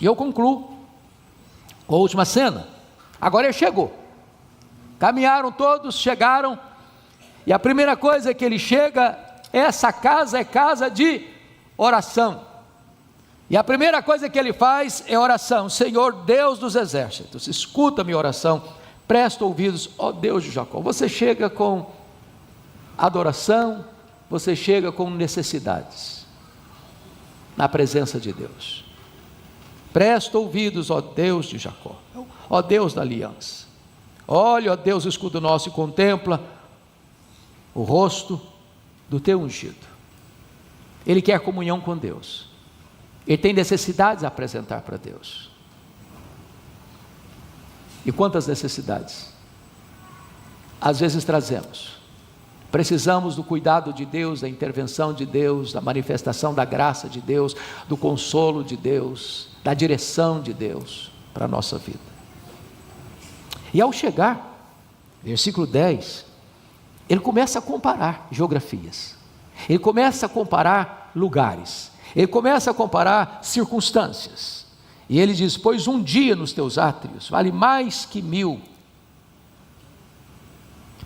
E eu concluo com a última cena. Agora ele chegou. Caminharam todos, chegaram, e a primeira coisa que ele chega, essa casa é casa de oração. E a primeira coisa que ele faz é oração. Senhor Deus dos exércitos, escuta a minha oração, presta ouvidos, ó Deus de Jacó. Você chega com adoração, você chega com necessidades, na presença de Deus. Presta ouvidos, ó Deus de Jacó, ó Deus da aliança. Olha, ó Deus, escudo nosso, e contempla o rosto do teu ungido. Ele quer comunhão com Deus. Ele tem necessidades a apresentar para Deus. E quantas necessidades às vezes trazemos? Precisamos do cuidado de Deus, da intervenção de Deus, da manifestação da graça de Deus, do consolo de Deus, da direção de Deus para a nossa vida. E ao chegar, versículo 10, ele começa a comparar geografias, ele começa a comparar lugares, ele começa a comparar circunstâncias, e ele diz: pois um dia nos teus átrios vale mais que 1000.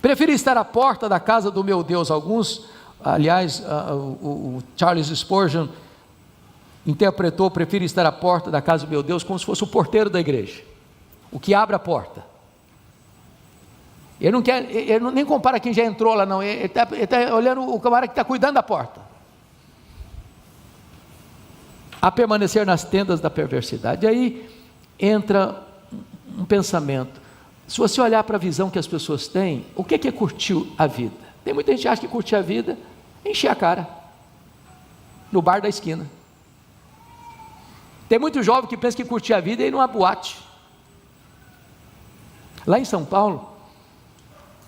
Prefiro estar à porta da casa do meu Deus. Alguns, aliás, o Charles Spurgeon interpretou: prefiro estar à porta da casa do meu Deus, como se fosse o porteiro da igreja, o que abre a porta. Ele não quer, ele nem compara quem já entrou lá, não. Ele está olhando o camarada que está cuidando da porta. A permanecer nas tendas da perversidade. E aí entra um pensamento. Se você olhar para a visão que as pessoas têm, o que é curtir a vida? Tem muita gente que acha que curtir a vida é encher a cara no bar da esquina. Tem muito jovem que pensa que curtir a vida é ir numa boate. Lá em São Paulo,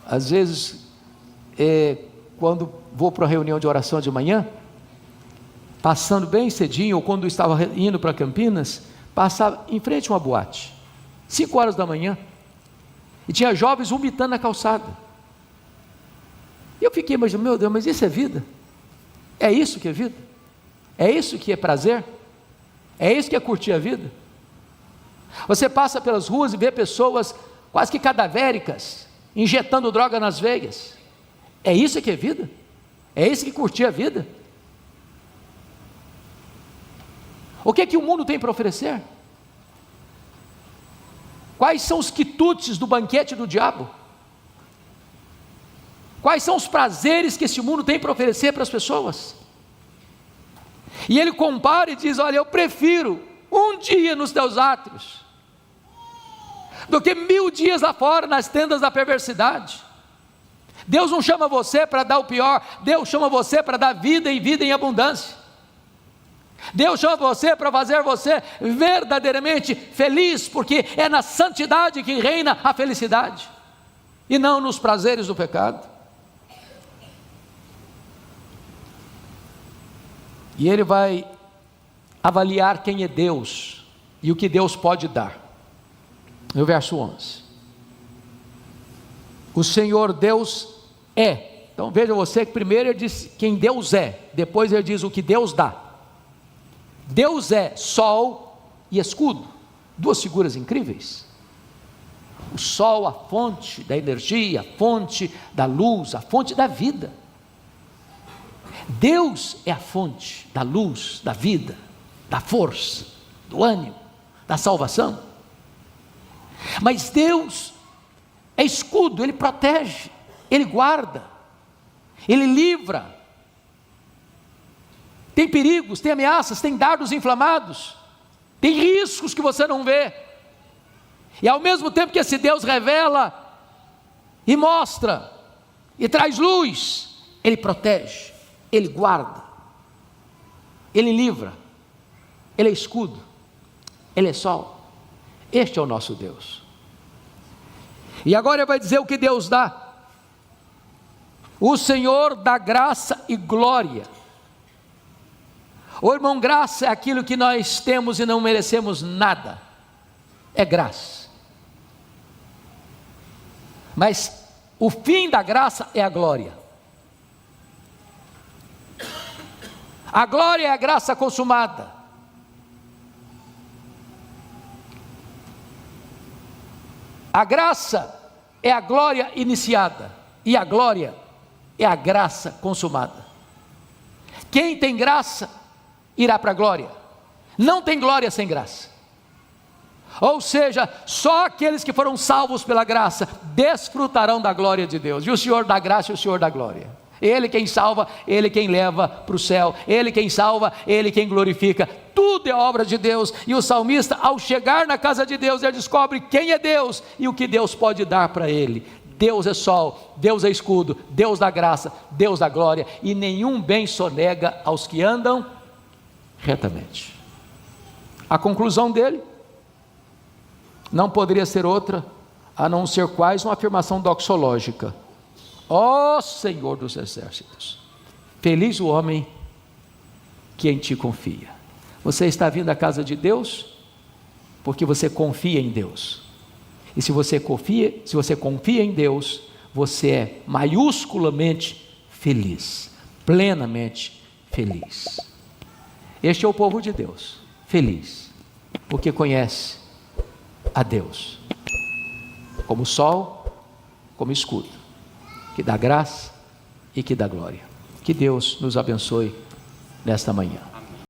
às vezes, quando vou para uma reunião de oração de manhã, passando bem cedinho, ou quando estava indo para Campinas, passava em frente a uma boate, 5 horas da manhã, e tinha jovens vomitando na calçada. E eu fiquei imaginando: meu Deus, mas isso é vida? É isso que é vida? É isso que é prazer? É isso que é curtir a vida? Você passa pelas ruas e vê pessoas quase que cadavéricas, injetando droga nas veias. É isso que é vida? É isso que curtir a vida? O que é que o mundo tem para oferecer? Quais são os quitutes do banquete do diabo? Quais são os prazeres que esse mundo tem para oferecer para as pessoas? E ele compara e diz: olha, eu prefiro um dia nos teus átrios do que 1000 dias lá fora nas tendas da perversidade. Deus não chama você para dar o pior, Deus chama você para dar vida e vida em abundância. Deus chama você para fazer você verdadeiramente feliz, porque é na santidade que reina a felicidade, e não nos prazeres do pecado. E ele vai avaliar quem é Deus e o que Deus pode dar. No verso 11: o Senhor Deus é. Então veja você que primeiro ele diz quem Deus é, depois ele diz o que Deus dá. Deus é sol e escudo, duas figuras incríveis. O sol, a fonte da energia, a fonte da luz, a fonte da vida. Deus é a fonte da luz, da vida, da força, do ânimo, da salvação. Mas Deus é escudo, Ele protege, Ele guarda, Ele livra. Tem perigos, tem ameaças, tem dardos inflamados, tem riscos que você não vê. E ao mesmo tempo que esse Deus revela e mostra e traz luz, Ele protege, Ele guarda, Ele livra, Ele é escudo, Ele é sol. Este é o nosso Deus. E agora ele vai dizer o que Deus dá. O Senhor dá graça e glória. Ô irmão, graça é aquilo que nós temos e não merecemos nada, é graça. Mas o fim da graça é a glória. A glória é a graça consumada. A graça é a glória iniciada, e a glória é a graça consumada. Quem tem graça irá para a glória, não tem glória sem graça. Ou seja, só aqueles que foram salvos pela graça desfrutarão da glória de Deus, e o Senhor da graça e o Senhor da glória. Ele quem salva, Ele quem leva para o céu, Ele quem salva, Ele quem glorifica. Tudo é obra de Deus. E o salmista, ao chegar na casa de Deus, ele descobre quem é Deus e o que Deus pode dar para ele. Deus é sol, Deus é escudo, Deus dá graça, Deus dá glória, e nenhum bem sonega aos que andam retamente. A conclusão dele não poderia ser outra a não ser quase uma afirmação doxológica: ó Senhor dos exércitos, feliz o homem que em ti confia. Você está vindo à casa de Deus porque você confia em Deus. E se você confia em Deus, você é maiusculamente feliz, plenamente feliz. Este é o povo de Deus, feliz, porque conhece a Deus como sol, como escudo, que dá graça e que dá glória. Que Deus nos abençoe nesta manhã.